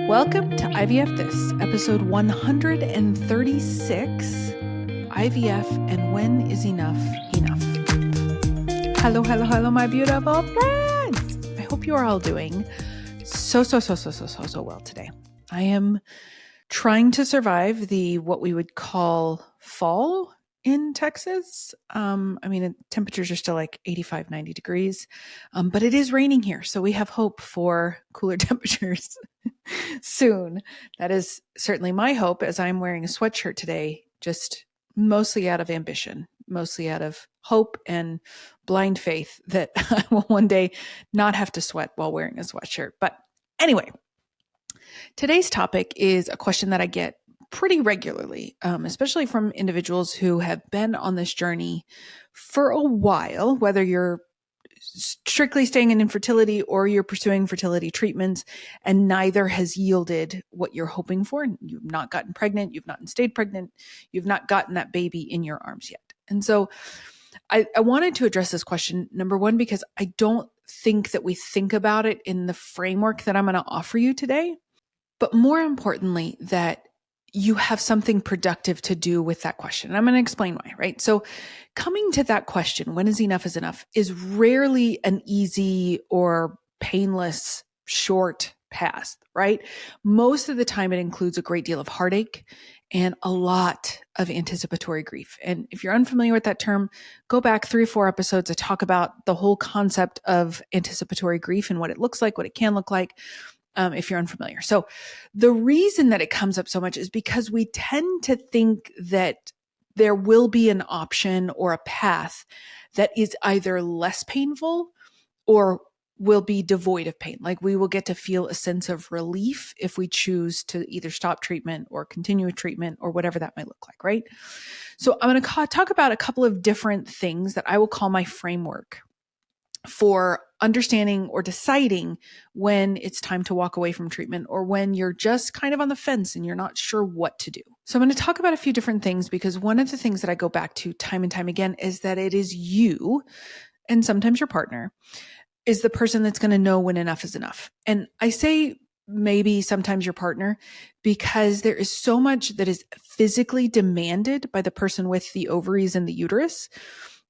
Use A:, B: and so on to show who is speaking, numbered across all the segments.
A: Welcome to IVF This, episode 136, IVF and When is Enough Enough? Hello, my beautiful friends. I hope you are all doing so well today. I am trying to survive what we would call fall in Texas. Temperatures are still like 85, 90 degrees, but it is raining here. So we have hope for cooler temperatures soon. That is certainly my hope, as I'm wearing a sweatshirt today, just mostly out of ambition, mostly out of hope and blind faith that I will one day not have to sweat while wearing a sweatshirt. But anyway, today's topic is a question that I get pretty regularly, especially from individuals who have been on this journey for a while, whether you're strictly staying in infertility or you're pursuing fertility treatments and neither has yielded what you're hoping for. You've not gotten pregnant, you've not stayed pregnant, you've not gotten that baby in your arms yet. And so I wanted to address this question, number one, because I don't think that we think about it in the framework that I'm going to offer you today. But more importantly, that you have something productive to do with that question. And I'm going to explain why, right? So coming to that question, when is enough, is rarely an easy or painless short path, right? Most of the time it includes a great deal of heartache and a lot of anticipatory grief. And if you're unfamiliar with that term, go back 3 or 4 episodes to talk about the whole concept of anticipatory grief and what it looks like, what it can look like. If you're unfamiliar. So the reason that it comes up so much is because we tend to think that there will be an option or a path that is either less painful or will be devoid of pain. Like we will get to feel a sense of relief if we choose to either stop treatment or continue with treatment or whatever that might look like, right? So I'm going to talk about a couple of different things that I will call my framework for understanding or deciding when it's time to walk away from treatment or when you're just kind of on the fence and you're not sure what to do. So I'm going to talk about a few different things because one of the things that I go back to time and time again is that it is you, and sometimes your partner, is the person that's going to know when enough is enough. And I say maybe sometimes your partner because there is so much that is physically demanded by the person with the ovaries and the uterus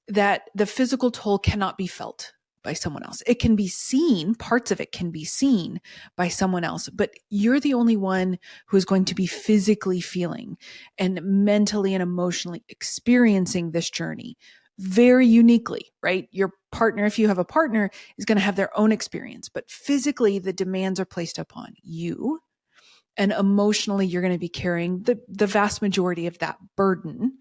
A: that the physical toll cannot be felt by someone else. It can be seen, parts of it can be seen by someone else, but you're the only one who is going to be physically feeling and mentally and emotionally experiencing this journey very uniquely, right? Your partner, if you have a partner, is going to have their own experience, but physically the demands are placed upon you. And emotionally, you're going to be carrying the vast majority of that burden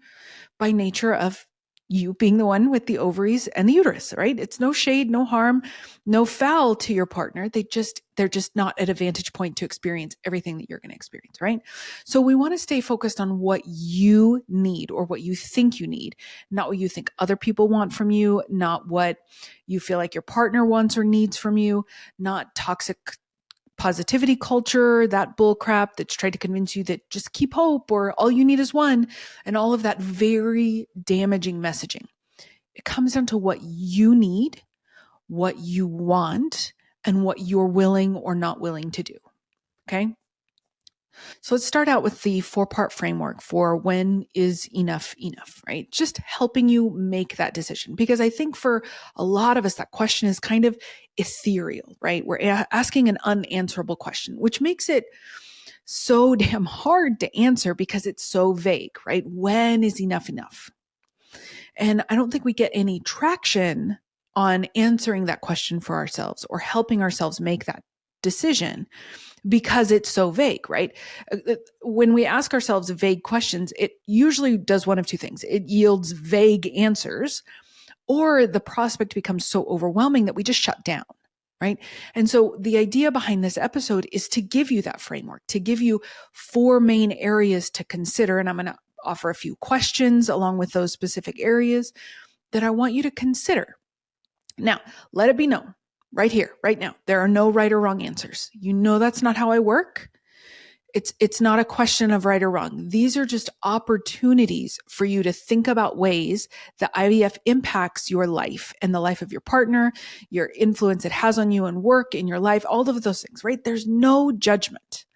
A: by nature of you being the one with the ovaries and the uterus, right? It's no shade, no harm, no foul to your partner. They're just not at a vantage point to experience everything that you're going to experience, right? So we want to stay focused on what you need or what you think you need, not what you think other people want from you, not what you feel like your partner wants or needs from you, not toxic positivity culture, that bull crap that's tried to convince you that just keep hope or all you need is one, and all of that very damaging messaging. It comes down to what you need, what you want, and what you're willing or not willing to do. Okay? So let's start out with the 4-part framework for when is enough, right? Just helping you make that decision. Because I think for a lot of us, that question is kind of ethereal, right? We're asking an unanswerable question, which makes it so damn hard to answer because it's so vague, right? When is enough? And I don't think we get any traction on answering that question for ourselves or helping ourselves make that decision because it's so vague, right? When we ask ourselves vague questions, it usually does one of two things. It yields vague answers, or the prospect becomes so overwhelming that we just shut down, right? And so the idea behind this episode is to give you that framework, to give you 4 main areas to consider. And I'm going to offer a few questions along with those specific areas that I want you to consider. Now, let it be known right here, right now, there are no right or wrong answers. You know that's not how I work. It's not a question of right or wrong. These are just opportunities for you to think about ways that IVF impacts your life and the life of your partner, your influence it has on you in work, in your life, all of those things, right? There's no judgment.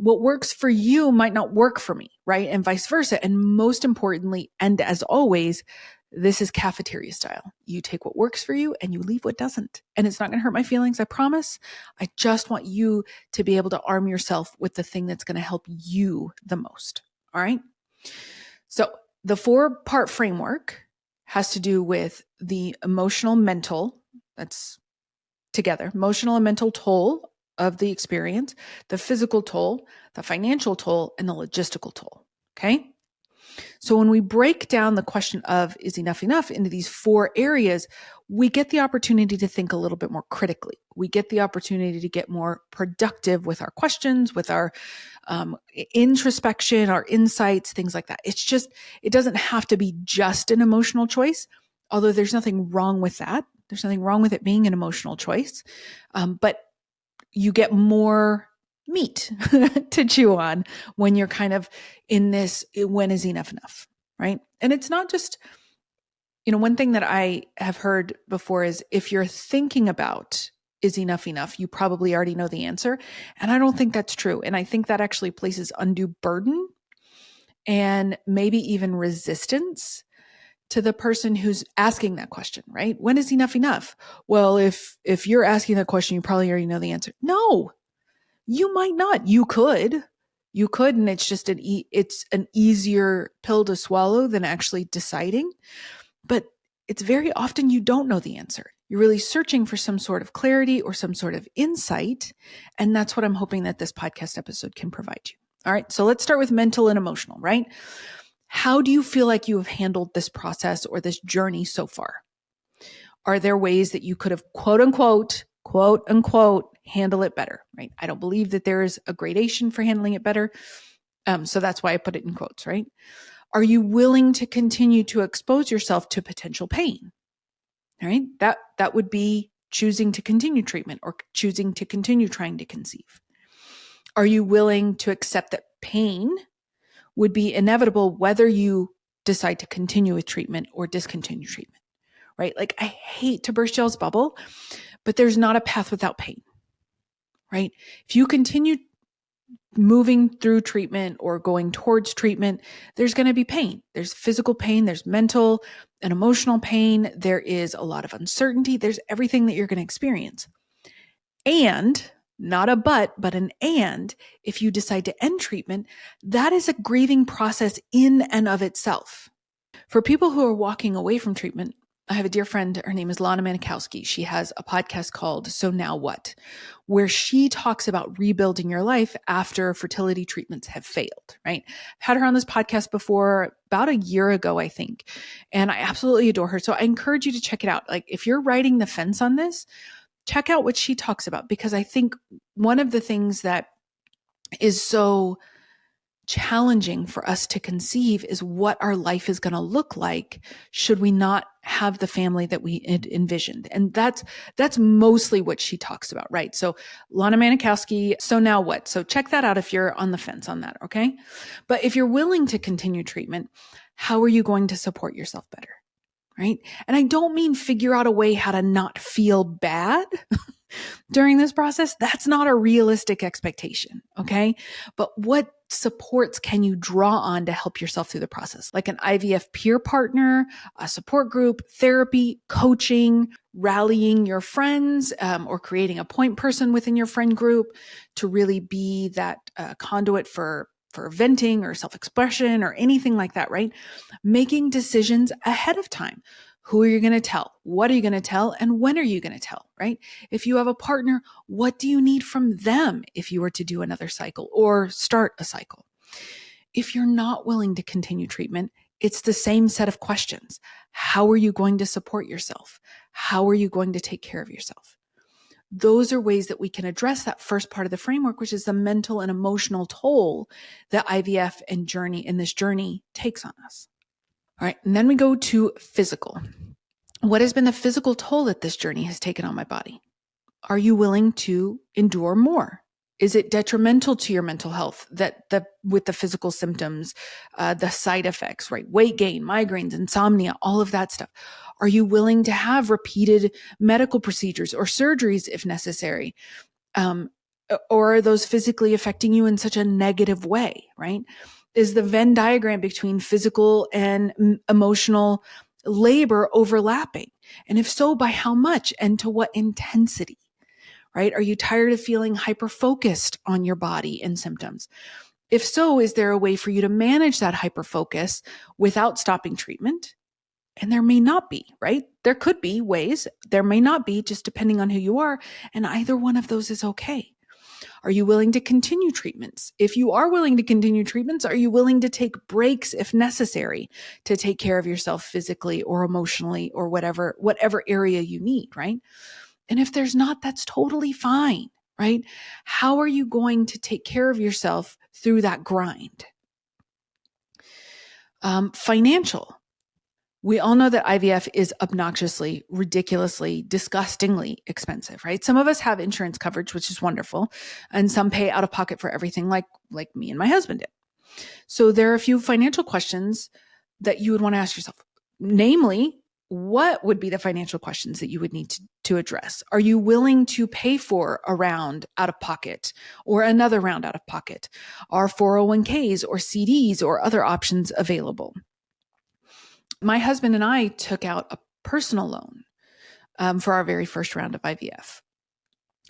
A: what works for you might not work for me, right? And vice versa. And most importantly, and as always, this is cafeteria style. You take what works for you and you leave what doesn't. And it's not going to hurt my feelings, I promise. I just want you to be able to arm yourself with the thing that's going to help you the most. All right. So the 4-part framework has to do with the emotional, mental, that's together, emotional and mental toll of the experience, the physical toll, the financial toll, and the logistical toll. Okay. So when we break down the question of is enough into these 4 areas, we get the opportunity to think a little bit more critically. We get the opportunity to get more productive with our questions, with our introspection, our insights, things like that. It doesn't have to be just an emotional choice, although there's nothing wrong with that. There's nothing wrong with it being an emotional choice. But you get more meat to chew on when you're kind of in this, when is enough, right? And it's not just, one thing that I have heard before is if you're thinking about is enough, you probably already know the answer. And I don't think that's true. And I think that actually places undue burden and maybe even resistance to the person who's asking that question, right? When is enough? Well, if you're asking that question, you probably already know the answer. No, you might not. You could, and it's just it's an easier pill to swallow than actually deciding. But it's very often you don't know the answer. You're really searching for some sort of clarity or some sort of insight. And that's what I'm hoping that this podcast episode can provide you. All right. So let's start with mental and emotional, right? How do you feel like you have handled this process or this journey so far? Are there ways that you could have quote unquote, handle it better, right? I don't believe that there is a gradation for handling it better. So that's why I put it in quotes, right? Are you willing to continue to expose yourself to potential pain? All right. That would be choosing to continue treatment or choosing to continue trying to conceive. Are you willing to accept that pain would be inevitable whether you decide to continue with treatment or discontinue treatment, right? Like I hate to burst y'all's bubble, but there's not a path without pain, right? If you continue moving through treatment or going towards treatment, there's going to be pain. There's physical pain, there's mental and emotional pain. There is a lot of uncertainty. There's everything that you're going to experience. And not a but an and, if you decide to end treatment, that is a grieving process in and of itself. For people who are walking away from treatment, I have a dear friend, her name is Lana Manikowski. She has a podcast called So Now What, where she talks about rebuilding your life after fertility treatments have failed, right? I've had her on this podcast before about a year ago, I think, and I absolutely adore her. So I encourage you to check it out. Like if you're riding the fence on this, check out what she talks about, because I think one of the things that is so challenging for us to conceive is what our life is going to look like should we not have the family that we envisioned. And that's mostly what she talks about, right? So Lana Manikowski, So Now What? So check that out if you're on the fence on that, okay? But if you're willing to continue treatment, how are you going to support yourself better, right? And I don't mean figure out a way how to not feel bad during this process. That's not a realistic expectation, okay? But what supports can you draw on to help yourself through the process? Like an IVF peer partner, a support group, therapy, coaching, rallying your friends, or creating a point person within your friend group to really be that conduit for venting or self-expression or anything like that, right? Making decisions ahead of time. Who are you going to tell? What are you going to tell? And when are you going to tell, right? If you have a partner, what do you need from them if you were to do another cycle or start a cycle? If you're not willing to continue treatment, it's the same set of questions. How are you going to support yourself? How are you going to take care of yourself? Those are ways that we can address that first part of the framework, which is the mental and emotional toll that IVF and this journey takes on us. All right. And then we go to physical. What has been the physical toll that this journey has taken on my body? Are you willing to endure more? Is it detrimental to your mental health with the physical symptoms, the side effects, right? Weight gain, migraines, insomnia, all of that stuff. Are you willing to have repeated medical procedures or surgeries if necessary? or are those physically affecting you in such a negative way, right? Is the Venn diagram between physical and emotional labor overlapping? And if so, by how much and to what intensity, right? Are you tired of feeling hyper-focused on your body and symptoms? If so, is there a way for you to manage that hyper-focus without stopping treatment? And there may not be, right? There could be ways, there may not be, just depending on who you are. And either one of those is okay. Are you willing to continue treatments? If you are willing to continue treatments, are you willing to take breaks if necessary to take care of yourself physically or emotionally or whatever area you need, right? And if there's not, that's totally fine, right? How are you going to take care of yourself through that grind? Financial. We all know that IVF is obnoxiously, ridiculously, disgustingly expensive, right? Some of us have insurance coverage, which is wonderful, and some pay out of pocket for everything like me and my husband did. So there are a few financial questions that you would want to ask yourself. Namely, what would be the financial questions that you would need to address? Are you willing to pay for a round out of pocket or another round out of pocket? Are 401ks or CDs or other options available? My husband and I took out a personal loan for our very first round of IVF.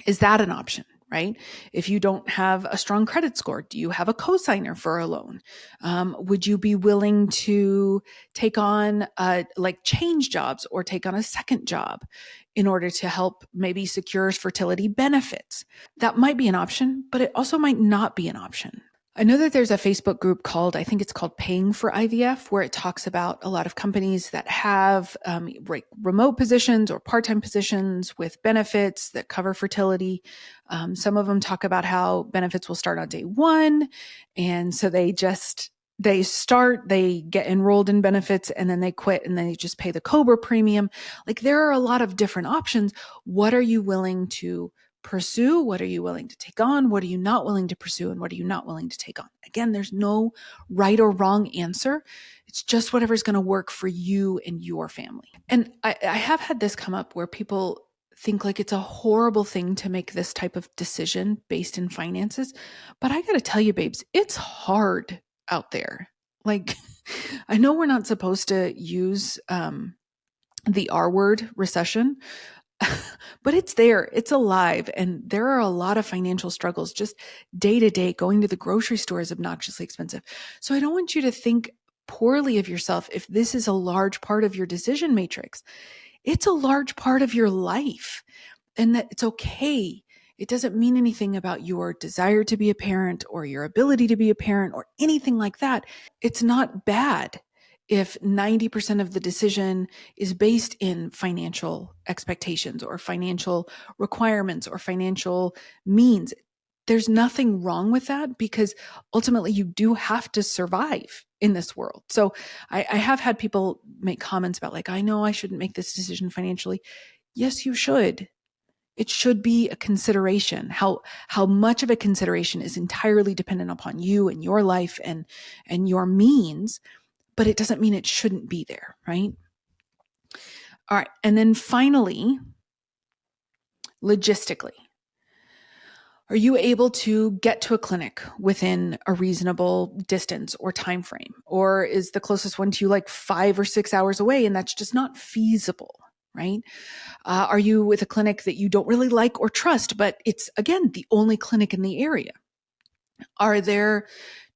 A: Is that an option, right? If you don't have a strong credit score, do you have a cosigner for a loan? Would you be willing to take on like change jobs or take on a second job in order to help maybe secure fertility benefits? That might be an option, but it also might not be an option. I know that there's a Facebook group called, I think it's called Paying for IVF, where it talks about a lot of companies that have remote positions or part-time positions with benefits that cover fertility. Some of them talk about how benefits will start on day one. And so they get enrolled in benefits and then they quit and then they just pay the COBRA premium. Like there are a lot of different options. What are you willing to pursue? What are you willing to take on? What are you not willing to pursue? And what are you not willing to take on? Again, there's no right or wrong answer. It's just whatever's going to work for you and your family. And I have had this come up where people think like it's a horrible thing to make this type of decision based in finances. But I got to tell you, babes, it's hard out there. Like, I know we're not supposed to use the R word, recession, but it's there, it's alive. And there are a lot of financial struggles just day to day. Going to the grocery store is obnoxiously expensive. So I don't want you to think poorly of yourself if this is a large part of your decision matrix. It's a large part of your life, and that it's okay. It doesn't mean anything about your desire to be a parent or your ability to be a parent or anything like that. It's not bad if 90% of the decision is based in financial expectations or financial requirements or financial means. There's nothing wrong with that because ultimately you do have to survive in this world. So I have had people make comments about like, I know I shouldn't make this decision financially. Yes, you should. It should be a consideration. How much of a consideration is entirely dependent upon you and your life and your means. But it doesn't mean it shouldn't be there, right? All right. And then finally, logistically, are you able to get to a clinic within a reasonable distance or time frame? Or is the closest one to you like 5 or 6 hours away and that's just not feasible, right? Are you with a clinic that you don't really like or trust, but it's, again, the only clinic in the area? Are there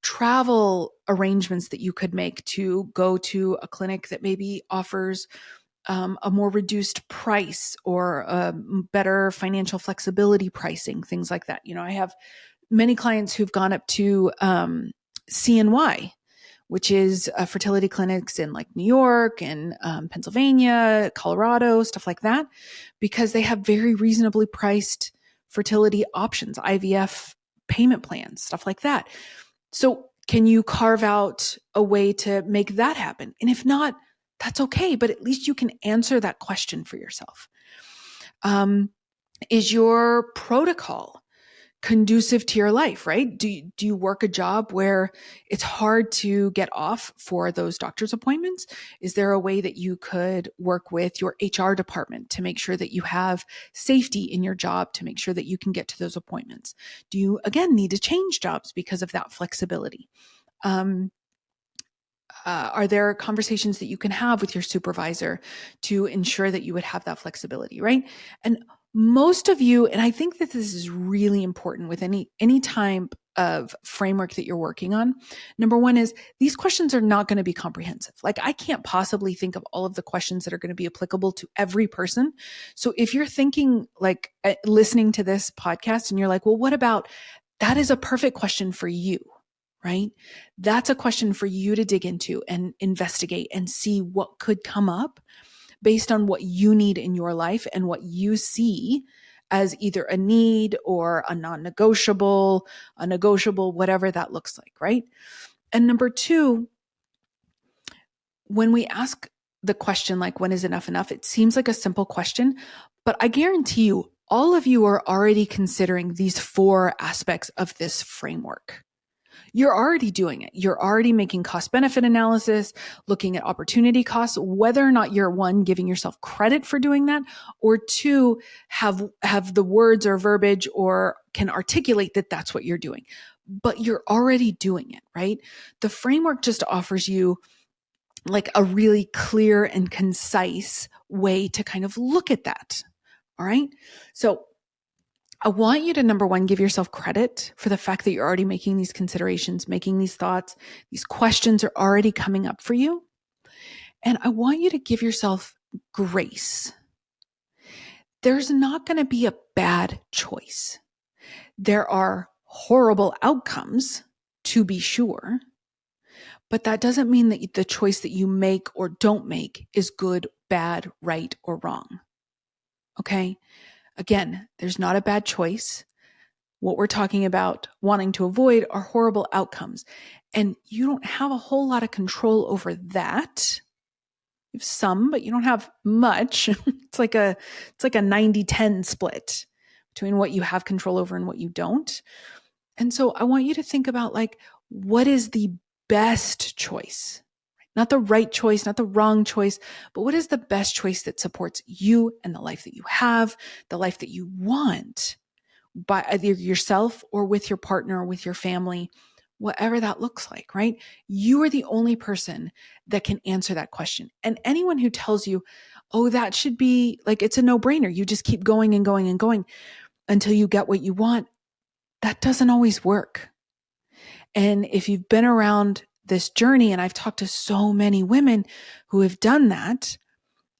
A: travel arrangements that you could make to go to a clinic that maybe offers a more reduced price or better financial flexibility pricing, things like that? I have many clients who've gone up to CNY, which is fertility clinics in like New York and Pennsylvania, Colorado, stuff like that, because they have very reasonably priced fertility options, IVF payment plans, stuff like that. So can you carve out a way to make that happen? And if not, that's okay, but at least you can answer that question for yourself. Is your protocol conducive to your life, right? Do you work a job where it's hard to get off for those doctor's appointments? Is there a way that you could work with your HR department to make sure that you have safety in your job to make sure that you can get to those appointments? Do you, again, need to change jobs because of that flexibility? Are there conversations that you can have with your supervisor to ensure that you would have that flexibility, right? And most of you, and I think that this is really important with any type of framework that you're working on. Number one is these questions are not going to be comprehensive. Like I can't possibly think of all of the questions that are going to be applicable to every person. So if you're thinking like listening to this podcast and you're like, well, what about that is a perfect question for you, right? That's a question for you to dig into and investigate and see what could come up based on what you need in your life and what you see as either a need or a non-negotiable, a negotiable, whatever that looks like, right? And number two, when we ask the question like, when is enough enough? It seems like a simple question, but I guarantee you, all of you are already considering these 4 aspects of this framework. You're already doing it. You're already making cost benefit analysis, looking at opportunity costs, whether or not you're 1, giving yourself credit for doing that, or 2, have the words or verbiage or can articulate that that's what you're doing. But you're already doing it, right? The framework just offers you like a really clear and concise way to kind of look at that. All right. So I want you to, number 1, give yourself credit for the fact that you're already making these considerations, making these thoughts, these questions are already coming up for you. And I want you to give yourself grace. There's not going to be a bad choice. There are horrible outcomes, to be sure, but that doesn't mean that the choice that you make or don't make is good, bad, right, or wrong. Okay? Again, there's not a bad choice. What we're talking about wanting to avoid are horrible outcomes. And you don't have a whole lot of control over that. You have some, but you don't have much. It's like a 90-10 split between what you have control over and what you don't. And so I want you to think about like, what is the best choice? Not the right choice, not the wrong choice, but what is the best choice that supports you and the life that you have, the life that you want, by either yourself or with your partner or with your family, whatever that looks like, right? You are the only person that can answer that question. And anyone who tells you, oh, that should be like, it's a no-brainer. You just keep going and going and going until you get what you want. That doesn't always work. And if you've been around this journey, and I've talked to so many women who have done that,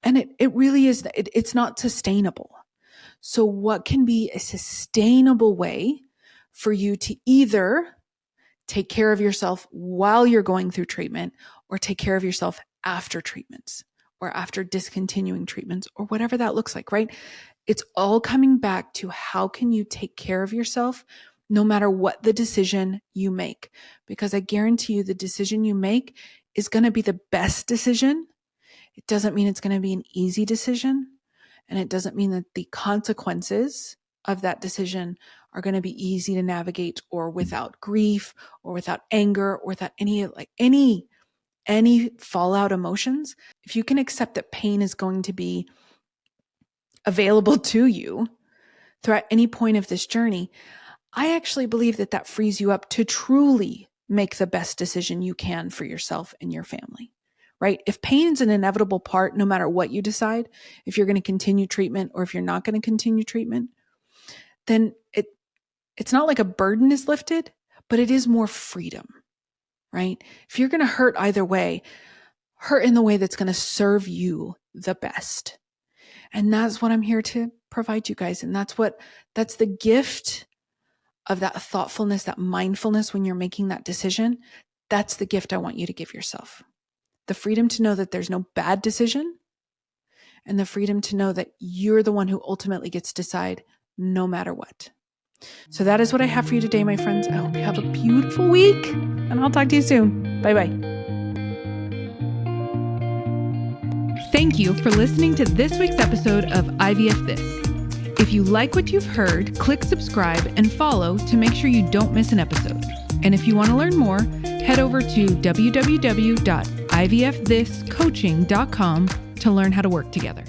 A: and it really is, it's not sustainable. So what can be a sustainable way for you to either take care of yourself while you're going through treatment or take care of yourself after treatments or after discontinuing treatments or whatever that looks like, right? It's all coming back to how can you take care of yourself no matter what the decision you make? Because I guarantee you the decision you make is going to be the best decision. It doesn't mean it's going to be an easy decision. And it doesn't mean that the consequences of that decision are going to be easy to navigate or without grief or without anger or without any fallout emotions. If you can accept that pain is going to be available to you throughout any point of this journey, I actually believe that that frees you up to truly make the best decision you can for yourself and your family, right? If pain is an inevitable part, no matter what you decide, if you're going to continue treatment or if you're not going to continue treatment, then it's not like a burden is lifted, but it is more freedom, right? If you're going to hurt either way, hurt in the way that's going to serve you the best. And that's what I'm here to provide you guys. And that's the gift of that thoughtfulness, that mindfulness when you're making that decision. That's the gift I want you to give yourself. The freedom to know that there's no bad decision and the freedom to know that you're the one who ultimately gets to decide no matter what. So that is what I have for you today, my friends. I hope you have a beautiful week and I'll talk to you soon. Bye-bye. Thank you for listening to this week's episode of IVF This. If you like what you've heard, click subscribe and follow to make sure you don't miss an episode. And if you want to learn more, head over to www.ivfthiscoaching.com to learn how to work together.